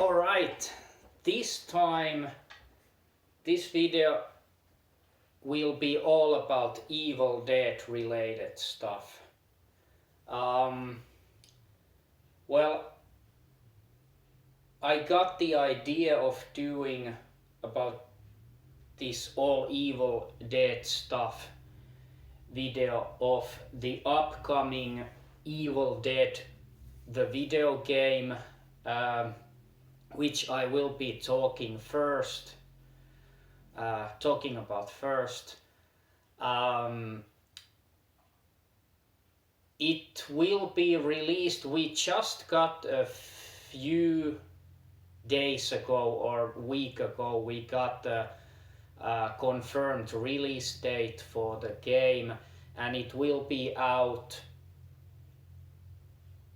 Alright, this time this video will be all about Evil Dead related stuff. Well, I got the idea of doing about this all Evil Dead stuff video of the upcoming Evil Dead the video game, which I will be talking about first. It will be released. We just got a few days ago or week ago, we got the confirmed release date for the game, and it will be out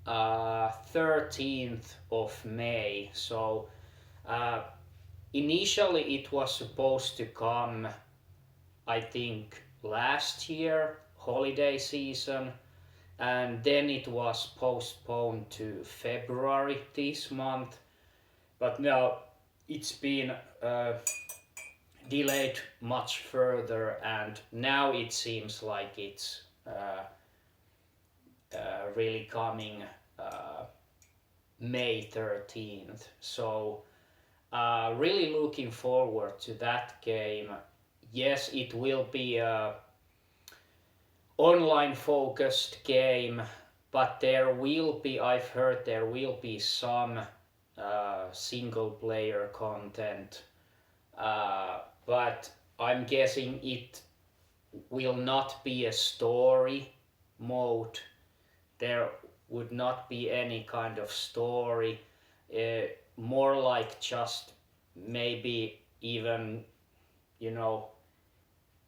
13th of May. So initially it was supposed to come, I think, last year, holiday season, and then it was postponed to February this month. But now it's been delayed much further, and now it seems like it's really coming May 13th. So really looking forward to that game. Yes, it will be a online focused game, but there will be, I've heard there will be some single player content, but I'm guessing it will not be a story mode. There would not be any kind of story, more like just maybe even,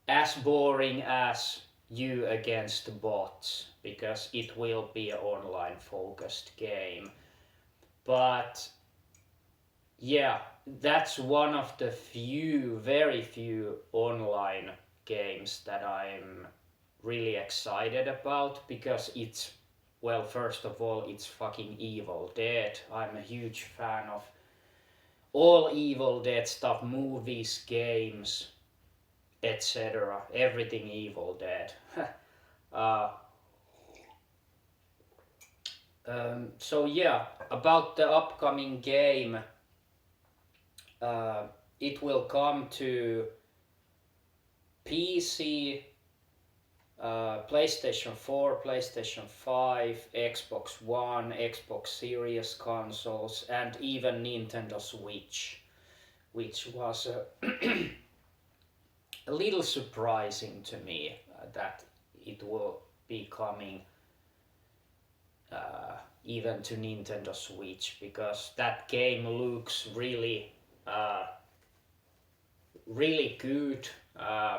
as boring as you against bots, because it will be an online focused game. But yeah, that's one of the very few online games that I'm really excited about, because it's, well, first of all, it's fucking Evil Dead. I'm a huge fan of all Evil Dead stuff, movies, games, etc. Everything Evil Dead. So yeah, about the upcoming game, it will come to PC, PlayStation 4, PlayStation 5, Xbox One, Xbox Series consoles, and even Nintendo Switch, which was a little surprising to me, that it will be coming even to Nintendo Switch, because that game looks really good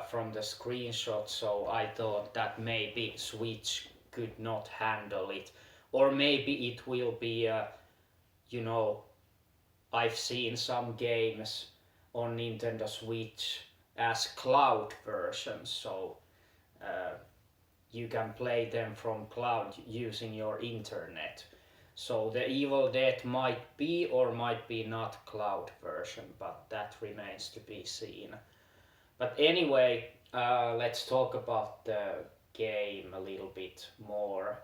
from the screenshot. So I thought that maybe Switch could not handle it, or maybe it will be I've seen some games on Nintendo Switch as cloud versions, so you can play them from cloud using your internet. So the Evil Dead might be or might be not cloud version, but that remains to be seen. But anyway, let's talk about the game a little bit more.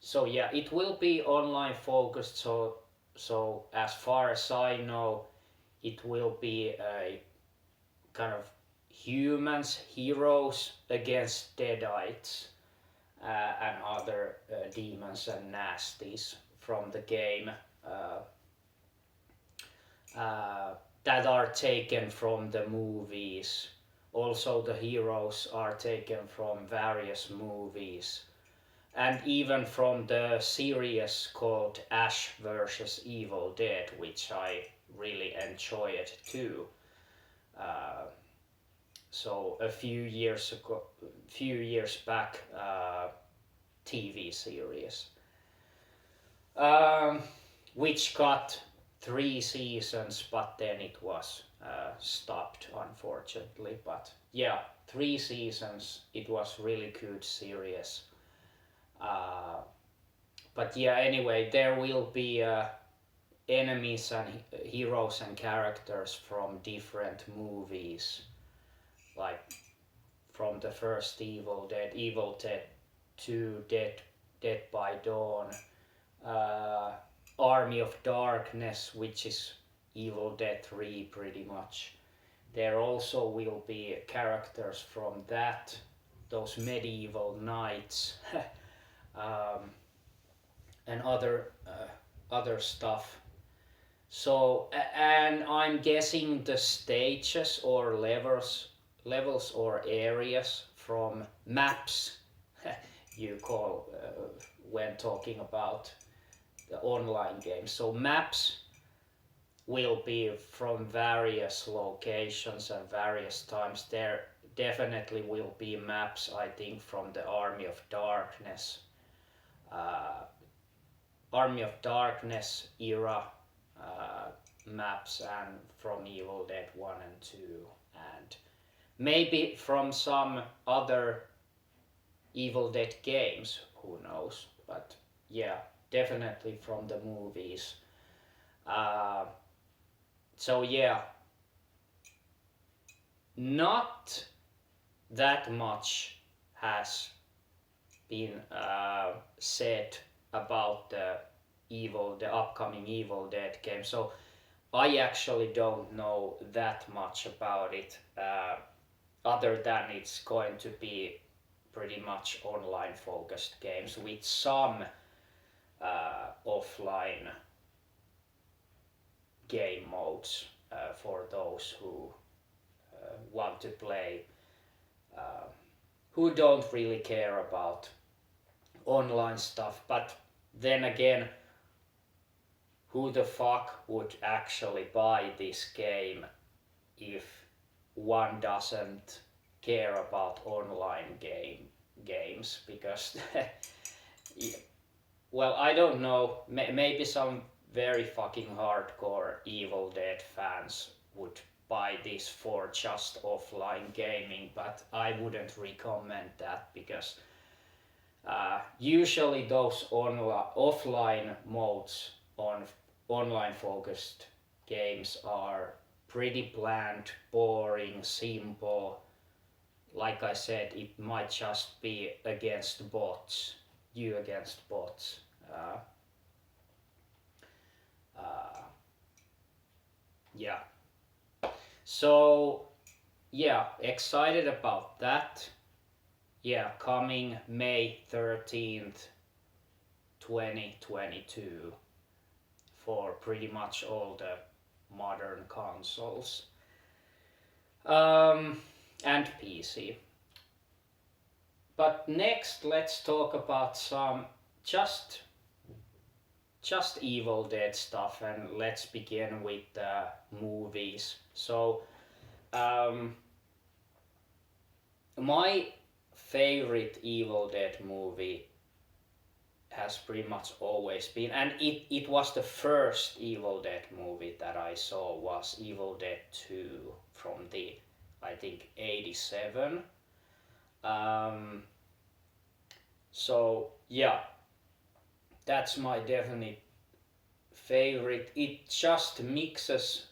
So yeah, it will be online focused. So as far as I know, it will be a kind of humans, heroes against deadites and other demons and nasties from the game, that are taken from the movies. Also the heroes are taken from various movies, and even from the series called Ash vs. Evil Dead, which I really enjoyed too. So a few years back, TV series, which got 3 seasons, but then it was stopped, unfortunately. But yeah, 3 seasons. It was really good series. But yeah, anyway, there will be enemies and heroes and characters from different movies, like from the first Evil Dead 2, Dead by Dawn, uh, Army of Darkness, which is Evil Dead 3 pretty much. There also will be characters from that, those medieval knights, um, and other stuff. So, and I'm guessing the stages or levels or areas from maps you call when talking about the online games. So maps will be from various locations and various times. There definitely will be maps, I think, from the Army of Darkness era maps, and from Evil Dead 1 and 2, and maybe from some other Evil Dead games, who knows, but yeah, definitely from the movies. So yeah, not that much has been said about the upcoming Evil Dead game. So I actually don't know that much about it, other than it's going to be pretty much online focused games with some offline game modes for those who want to play, who don't really care about online stuff. But then again, who the fuck would actually buy this game if one doesn't care about online games? Because well, I don't know, maybe some very fucking hardcore Evil Dead fans would buy this for just offline gaming, but I wouldn't recommend that, because usually those offline modes on online focused games are pretty bland, boring, simple. Like I said, it might just be against bots, you against bots. Yeah. So yeah, excited about that. Yeah, coming May 13th, 2022 for pretty much all the modern consoles and PC. But next, let's talk about some just Evil Dead stuff, and let's begin with the movies. So, my favorite Evil Dead movie has pretty much always been, and it was the first Evil Dead movie that I saw, was Evil Dead 2 from the, I think, 87. So yeah, that's my definite favorite. It just mixes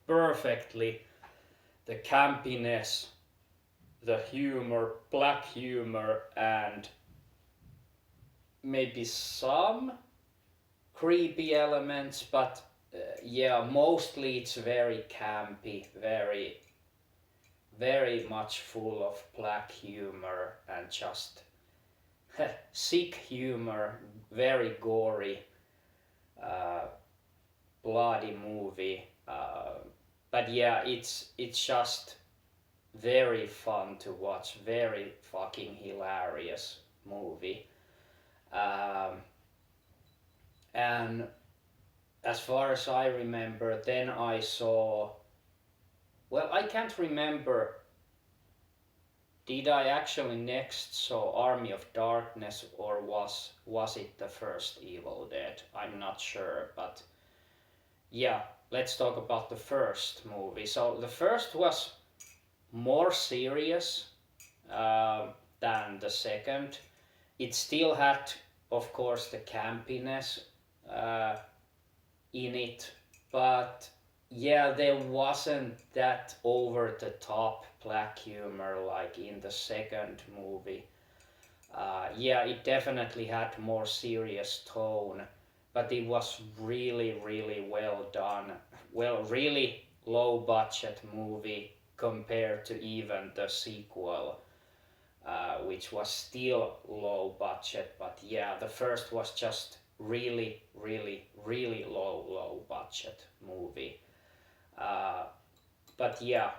perfectly the campiness, the humor, black humor, and maybe some creepy elements, but yeah, mostly it's very campy, very much full of black humor and just sick humor, very gory, bloody movie. But yeah, it's just very fun to watch, very fucking hilarious movie. And as far as I remember, then I saw, well, I can't remember, did I actually next saw Army of Darkness, or was it the first Evil Dead? I'm not sure, but yeah, let's talk about the first movie. So the first was more serious than the second. It still had, of course, the campiness, in it, but yeah, there wasn't that over the top black humor like in the second movie. Yeah, it definitely had more serious tone, but it was really, really well done. Well, really low budget movie compared to even the sequel, which was still low budget. But yeah, the first was just really, really, really low budget movie. Uh, but yeah,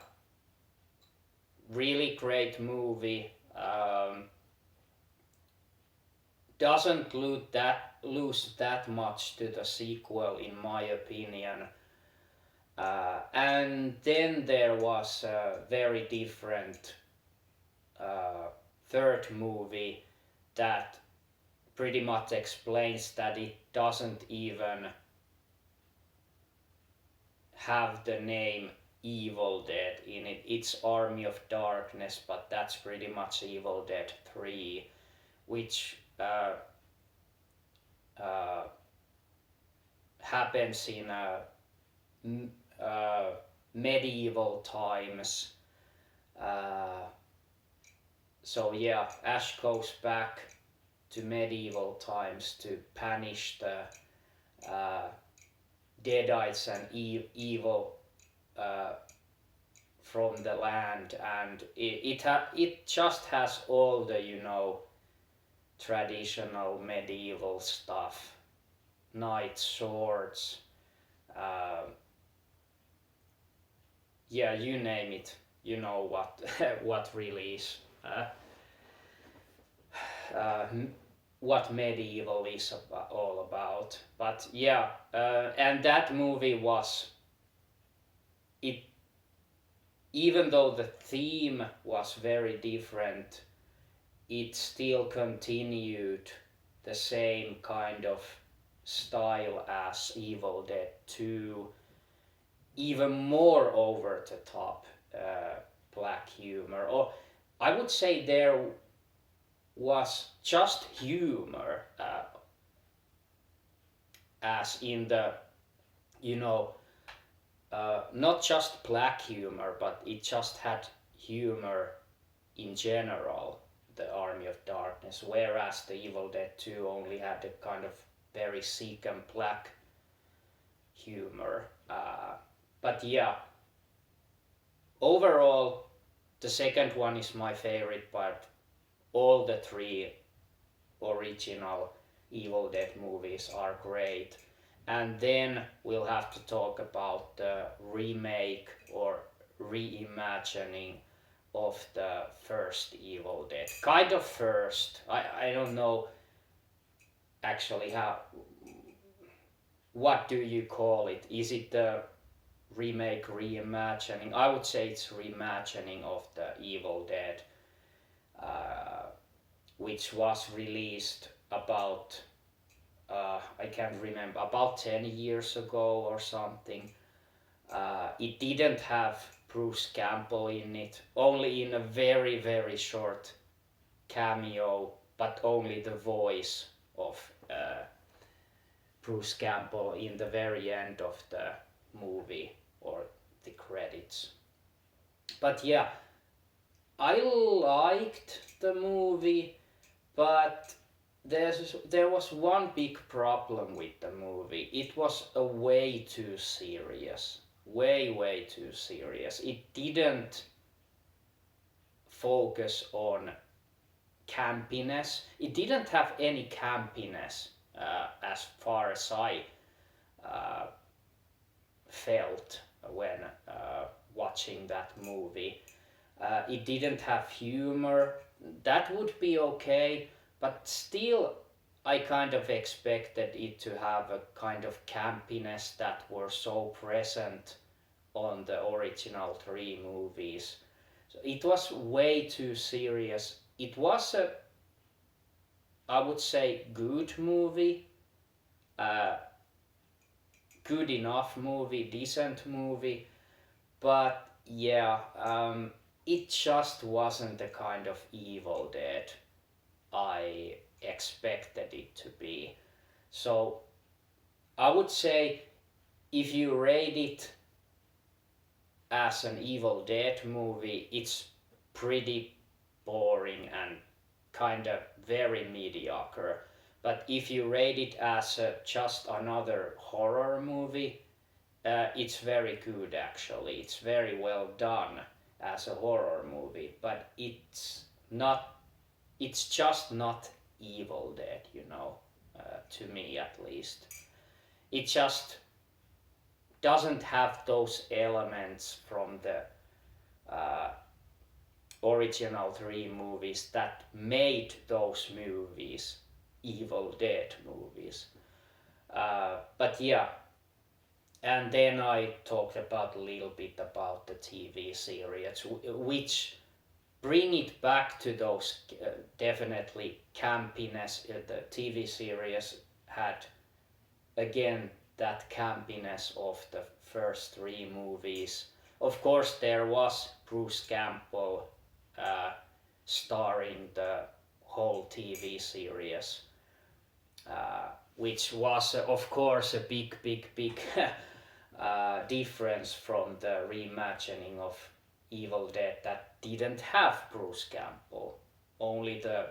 really great movie. Doesn't lose that much to the sequel in my opinion. And then there was a very different third movie that pretty much explains that it doesn't even have the name Evil Dead in it. It's Army of Darkness, but that's pretty much Evil Dead 3, which happens in medieval times. So yeah, Ash goes back to medieval times to punish the Deadites and evil from the land, and it just has all the traditional medieval stuff, knight swords, yeah, you name it, you know what what really is uh, what medieval is all about. But yeah, and that movie was it. Even though the theme was very different, it still continued the same kind of style as Evil Dead 2, even more over the top black humor. Or I would say there was just humor, as in the, not just black humor, but it just had humor in general, the Army of Darkness, whereas the Evil Dead 2 only had a kind of very sick and black humor. But yeah, overall, the second one is my favorite, but all the three original Evil Dead movies are great. And then we'll have to talk about the remake or reimagining of the first Evil Dead. Kind of first. I don't know actually what do you call it? Is it the remake, reimagining? I would say it's reimagining of the Evil Dead, which was released about I can't remember, about 10 years ago or something. It didn't have Bruce Campbell in it, only in a very, very short cameo, but only the voice of Bruce Campbell in the very end of the movie or the credits. But yeah, I liked the movie, but there was one big problem with the movie. It was way too serious. Way too serious. It didn't focus on campiness. It didn't have any campiness, as far as I felt when watching that movie. It didn't have humor. That would be okay, but still I kind of expected it to have a kind of campiness that were so present on the original three movies. So it was way too serious. It was a, I would say, good movie, good enough movie, decent movie, but yeah, it just wasn't the kind of Evil Dead I expected it to be. So I would say if you rate it as an Evil Dead movie, it's pretty boring and kind of very mediocre. But if you rate it as just another horror movie, it's very good actually. It's very well done as a horror movie, but not. It's just not Evil Dead, to me at least. It just doesn't have those elements from the uh, original three movies that made those movies Evil Dead movies. But yeah, and then I talked about a little bit about the TV series, which bring it back to those definitely campiness. The TV series had again that campiness of the first three movies. Of course, there was Bruce Campbell starring the whole TV series, which was, of course, a big difference from the reimagining of Evil Dead that didn't have Bruce Campbell, only the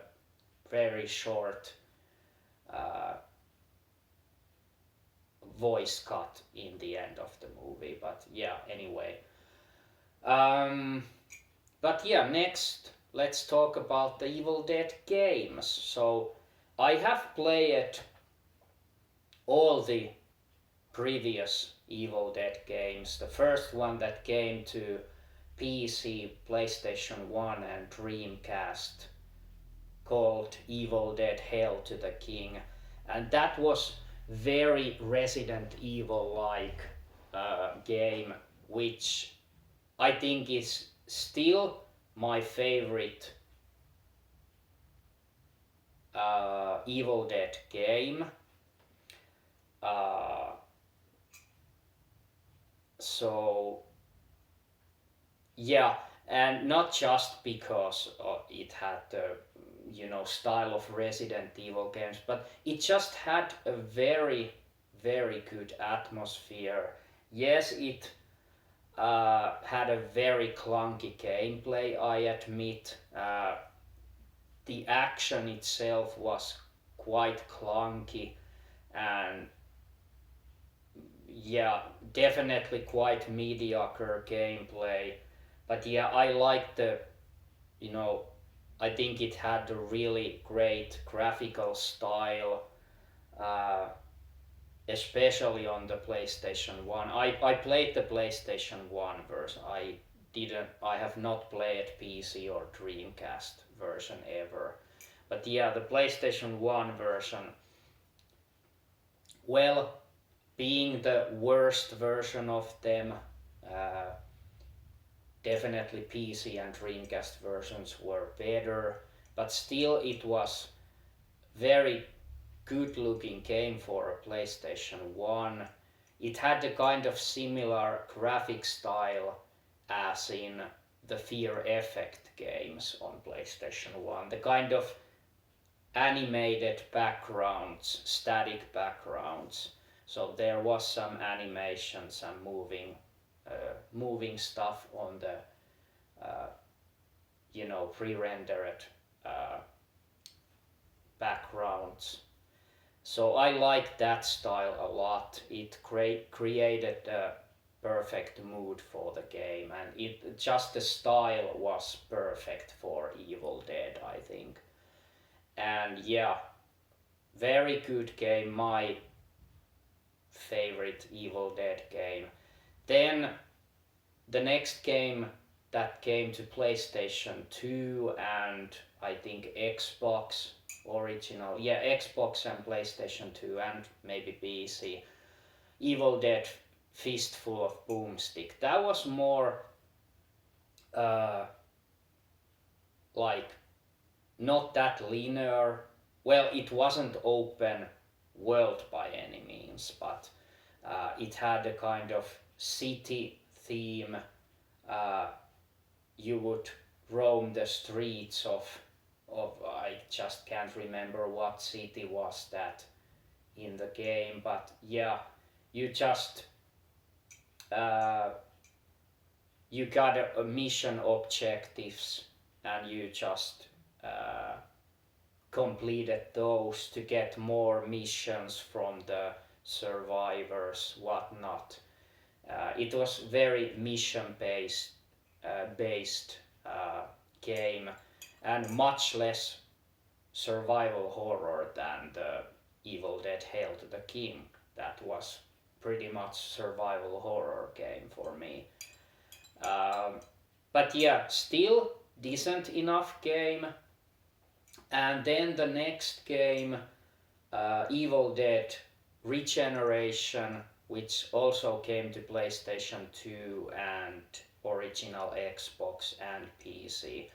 very short voice cut in the end of the movie. But yeah, anyway. But yeah, next let's talk about the Evil Dead games. So I have played all the previous Evil Dead games. The first one that came to PC, PlayStation 1 and Dreamcast, called Evil Dead Hail to the King, and that was very Resident Evil-like game, which I think is still my favorite Evil Dead game. So yeah, and not just because it had the style of Resident Evil games, but it just had a very good atmosphere. Yes, it had a very clunky gameplay, I admit. The action itself was quite clunky, and yeah, definitely quite mediocre gameplay. But yeah, I liked I think it had a really great graphical style, especially on the PlayStation 1. I played the PlayStation 1 version. I have not played PC or Dreamcast version ever. But yeah, the PlayStation 1 version, well, being the worst version of them, definitely PC and Dreamcast versions were better, but still it was very good looking game for a PlayStation 1. It had a kind of similar graphic style as in the Fear Effect games on PlayStation 1. The kind of animated backgrounds, static backgrounds. So there was some animation, some moving stuff on the pre-rendered backgrounds. So I like that style a lot. It created a perfect mood for the game, and it just the style was perfect for Evil Dead, I think. And yeah, very good game, my favorite Evil Dead game. Then the next game that came to PlayStation 2 and I think Xbox original, yeah, Xbox and PlayStation 2 and maybe PC, Evil Dead Fistful of Boomstick. That was more like not that linear. Well, it wasn't open world by any means, but it had a kind of city theme. You would roam the streets of I just can't remember what city was that in the game, but yeah, you just uh, you got a mission objectives and you just completed those to get more missions from the survivors, whatnot. It was very mission based game and much less survival horror than the Evil Dead Hail to the King. That was pretty much survival horror game for me. But yeah, still decent enough game. And then the next game, Evil Dead Regeneration, which also came to PlayStation 2 and original Xbox and PC,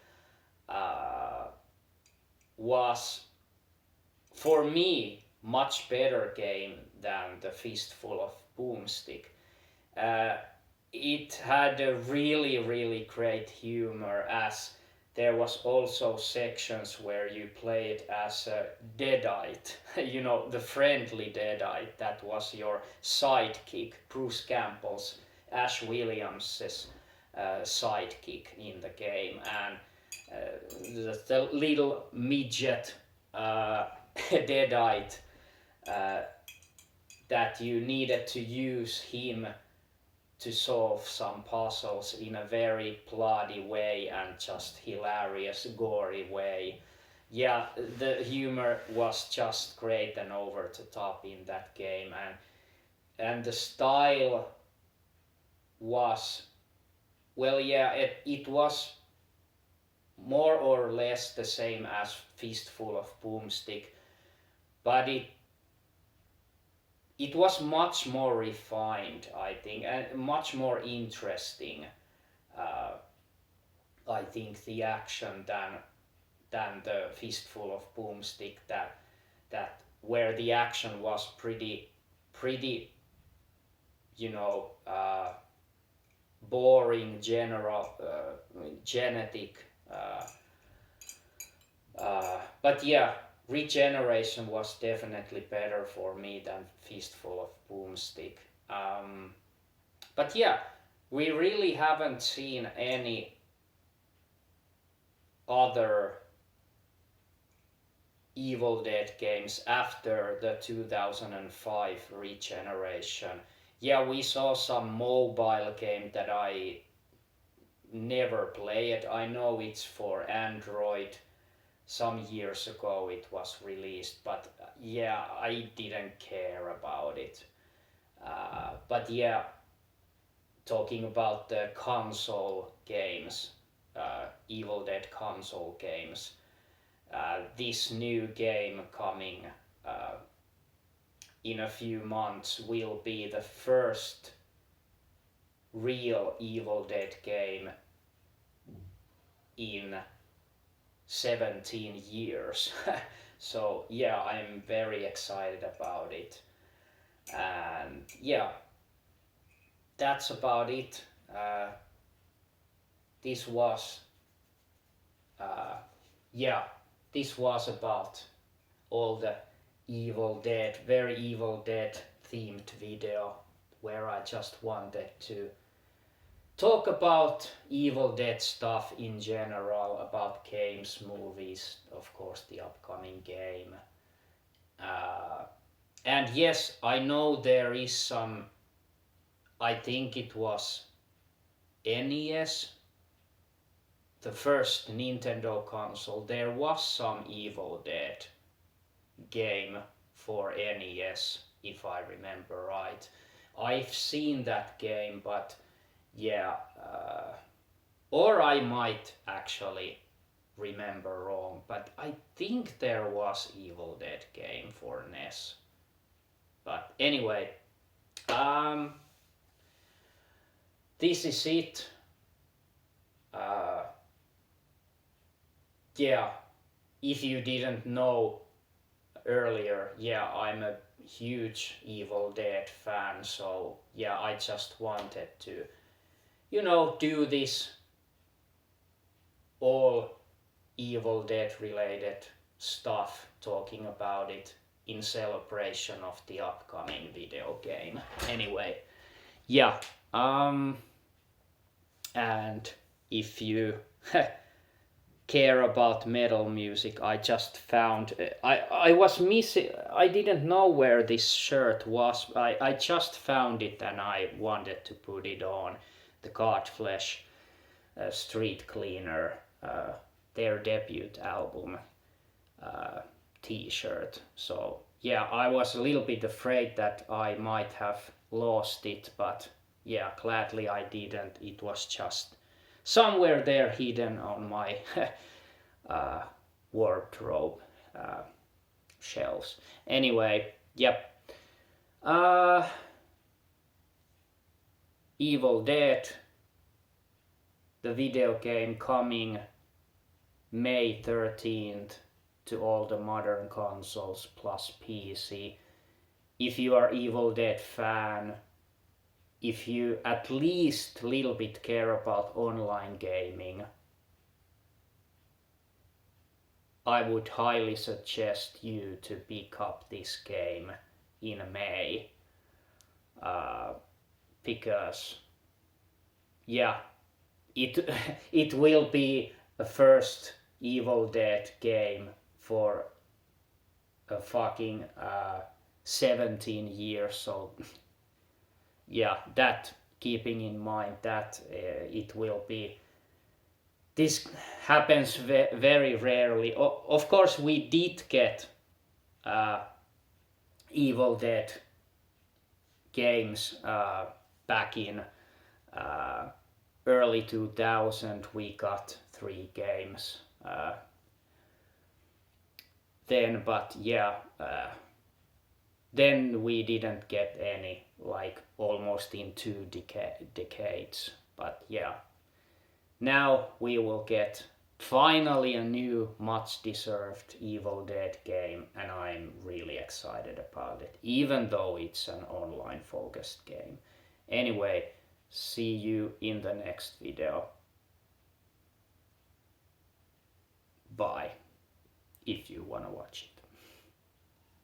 was for me much better game than the Fistful of Boomstick. It had a really great humor, as there was also sections where you played as a Deadite, you know, the friendly Deadite that was your sidekick, Bruce Campbell's, Ash Williams's sidekick in the game, and the little midget Deadite that you needed to use him to solve some puzzles in a very bloody way and just hilarious, gory way. Yeah, the humor was just great and over the top in that game, and the style was, well, yeah, it was more or less the same as Fistful of Boomstick, but it was much more refined, I think, and much more interesting. I think the action than the Fistful of Boomstick, that where the action was pretty, you know, boring, genetic. But yeah, Regeneration was definitely better for me than Fistful of Boomstick. But yeah, we really haven't seen any other Evil Dead games after the 2005 Regeneration. Yeah, we saw some mobile game that I never played. I know it's for Android. Some years ago it was released, but yeah, I didn't care about it. But yeah, talking about the console games, Evil Dead console games, this new game coming in a few months will be the first real Evil Dead game in 17 years. So yeah, I'm very excited about it. And yeah, that's about it. This was this was about all the very Evil Dead themed video, where I just wanted to talk about Evil Dead stuff in general, about games, movies, of course the upcoming game. And yes, I know there is some, I think it was NES, the first Nintendo console, there was some Evil Dead game for NES, if I remember right. I've seen that game, but yeah, or I might actually remember wrong, but I think there was Evil Dead game for NES. But anyway, this is it. Yeah, if you didn't know earlier, yeah, I'm a huge Evil Dead fan, so yeah, I just wanted to, do this all Evil Dead related stuff, talking about it in celebration of the upcoming video game. Anyway, yeah, And if you care about metal music, I just found I was missing. I didn't know where this shirt was. I just found it and I wanted to put it on. The Godflesh Street Cleaner, their debut album t-shirt. So yeah, I was a little bit afraid that I might have lost it, but yeah, gladly I didn't. It was just somewhere there hidden on my wardrobe shelves. Anyway, yep. Evil Dead, the video game, coming May 13th to all the modern consoles plus PC. If you are Evil Dead fan, if you at least a little bit care about online gaming, I would highly suggest you to pick up this game in May, because yeah, it will be a first Evil Dead game for a fucking 17 years. So yeah, that keeping in mind that it will be, this happens very rarely. Of course we did get Evil Dead games back in early 2000. We got 3 games then, but yeah, then we didn't get any, like almost in 2 decades. But yeah, now we will get finally a new much deserved Evil Dead game, and I'm really excited about it, even though it's an online focused game. Anyway, see you in the next video. Bye, if you wanna watch it.